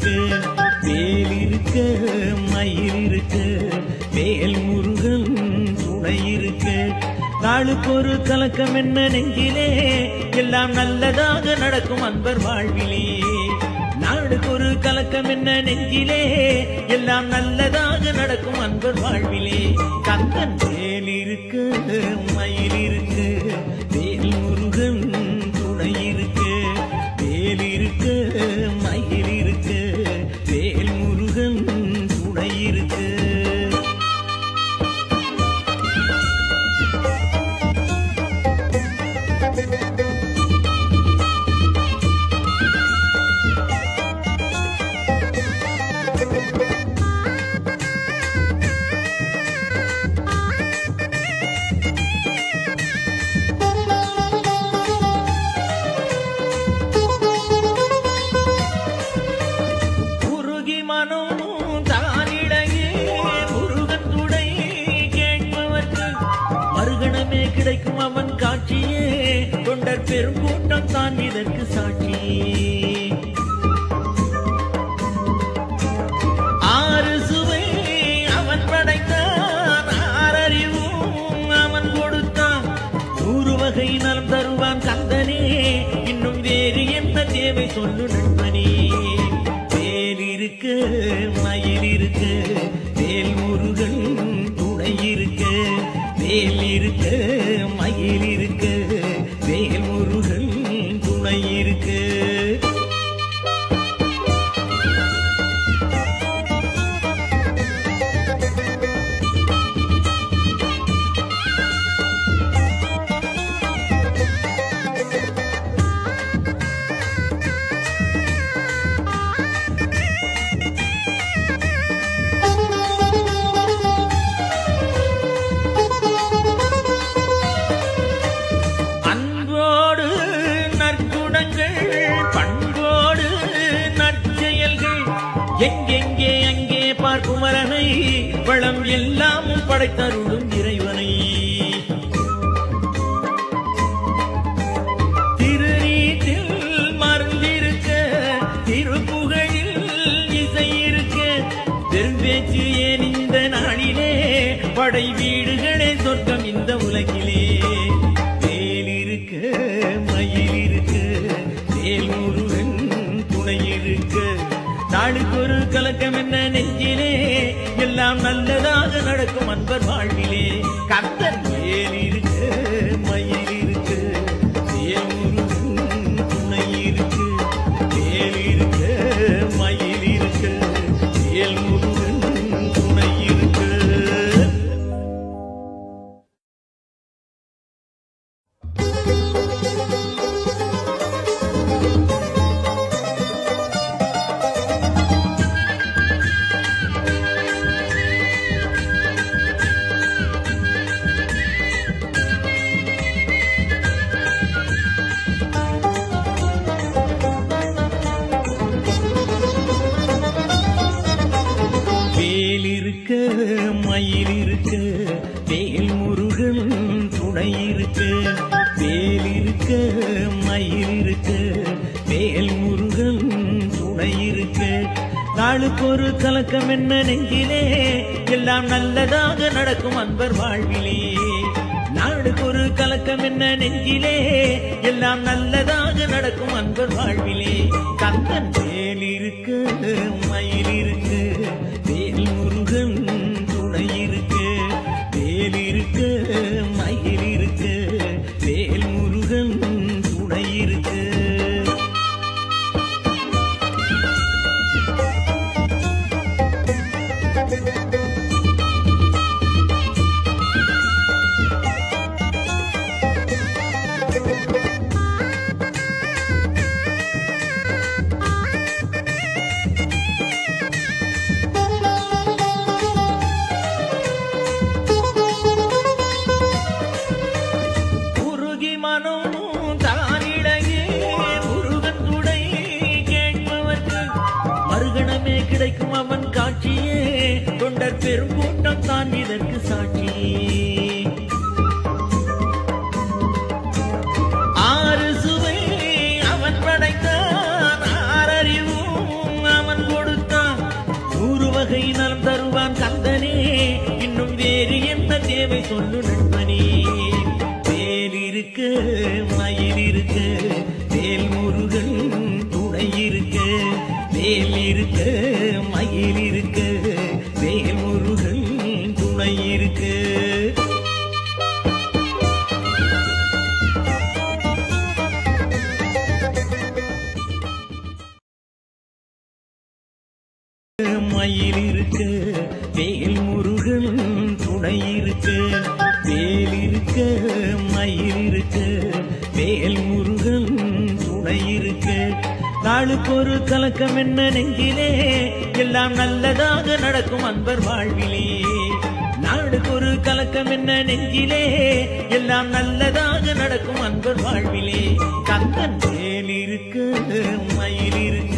இருக்கு, வேல் இருக்கு, மயில் இருக்கு, வேல் முருகன் துணை இருக்கு. நாளுக்கு ஒரு கலக்கம் என்ன நெஞ்சிலே, எல்லாம் நல்லதாக நடக்கும் அன்பர் வாழ்விலே. நாளுக்கு ஒரு கலக்கம் என்ன நெஞ்சிலே, எல்லாம் நல்லதாக நடக்கும் அன்பர் வாழ்விலே. கந்தன் வேல் இருக்கு, மயில் இருக்கு, வேல் முருகன் துணை இருக்கு, வேல் இருக்கு, மயில் இருக்கு, வேல் முருகன் துணை இருக்கு. கிடைக்கும் அவன் காட்சியே, தொண்டர் பெருங்கூட்டம் தான் இதற்கு சாட்சி. ஆறு சுவை அவன் படைத்தான், ஆறறிவும் அவன் கொடுத்தான். 100 வகை நலம் தருவான் கந்தனே, இன்னும் வேறு என்ன தேவை சொல்லு நண்பனே. வேல் இருக்கு, மயில் இருக்கு, வேல் முருகன் துணை இருக்கு, வேல் இருக்கு, மயில் இருக்கு, வேல் முருகன் துணை இருக்கு. எங்கெங்கே அங்கே பார்க்குமரனை, வளம் எல்லாமும் படைத்தருளும் இறைவனை. திருநீற்றில் மருந்திருக்க, திருப்புகழில் இசை இருக்க, பெரும்பேச்சு ஏன் இந்த நாளிலே, படை வீடுகளே சொர்க்கம் இந்த உலகிலே. வேல் இருக்கு, மயில் இருக்கு, வேல் முருகன் துணை இருக்கு. நாளுக்கு ஒரு கலக்கம் என்ன நெஞ்சிலே, எல்லாம் நல்லதாக நடக்கும் அன்பர் வாழ்விலே. கந்தன் வேல் இருக்கு, மயில் இருக்கு, வேல் முருகன் துணை இருக்கு, வேல் இருக்கு, மயில் இருக்கு, வேல் முருகன் துணை இருக்கு. மயில் இருக்கு, வேல் முருகன் துணை இருக்கு, வேல் இருக்கு, மயில் இருக்கு, வேல் முருகன் துணை இருக்கு. நாளுக்கு ஒரு கலக்கம் என்ன நெஞ்சிலே, எல்லாம் நல்லதாக நடக்கும் அன்பர் வாழ்விலே. நாளுக்கு ஒரு கலக்கம் என்ன நெஞ்சிலே, எல்லாம் நல்லதாக நடக்கும் அன்பர் வாழ்விலே. கந்தன் வேல் இருக்கு, மயில் இருக்கு, வேல் முருகன் துணை இருக்கு, வேல் இருக்கு, மயில் இருக்கு, வேல் முருகன் துணை இருக்கு. கிடைக்கும் அவன் காட்சியே, தொண்டர் பெருங்கூட்டம் தான் இதற்கு சாட்சி. ஆறு சுவை அவன் படைத்தான், ஆறறிவும் அவன் கொடு வகை நலம் தருவான் கந்தனே, இன்னும் வேறு என்ன தேவை சொல்லு நண்பனே. வேல் இருக்க மயில் இருக்க வேல் முருகன் துணை இருக்க, வேல் இருக்க மயில் இருக்க வேல் முருகன் துணை இருக்க. மயில் இருக்க வேல் முருகன் துணை இருக்க, வேல் இருக்க மயில் இருக்க வேல் முருகன் துணை இருக்க. நாளுக்கு ஒரு கலக்கம் என்ன நெஞ்சிலே, எல்லாம் நல்லதாக நடக்கும் அன்பர் வாழ்விலே. நாளுக்கு ஒரு கலக்கம் என்ன நெஞ்சிலே, எல்லாம் நல்லதாக நடக்கும் அன்பர் வாழ்விலே. கந்தன் வேல் இருக்க மயில் இருக்க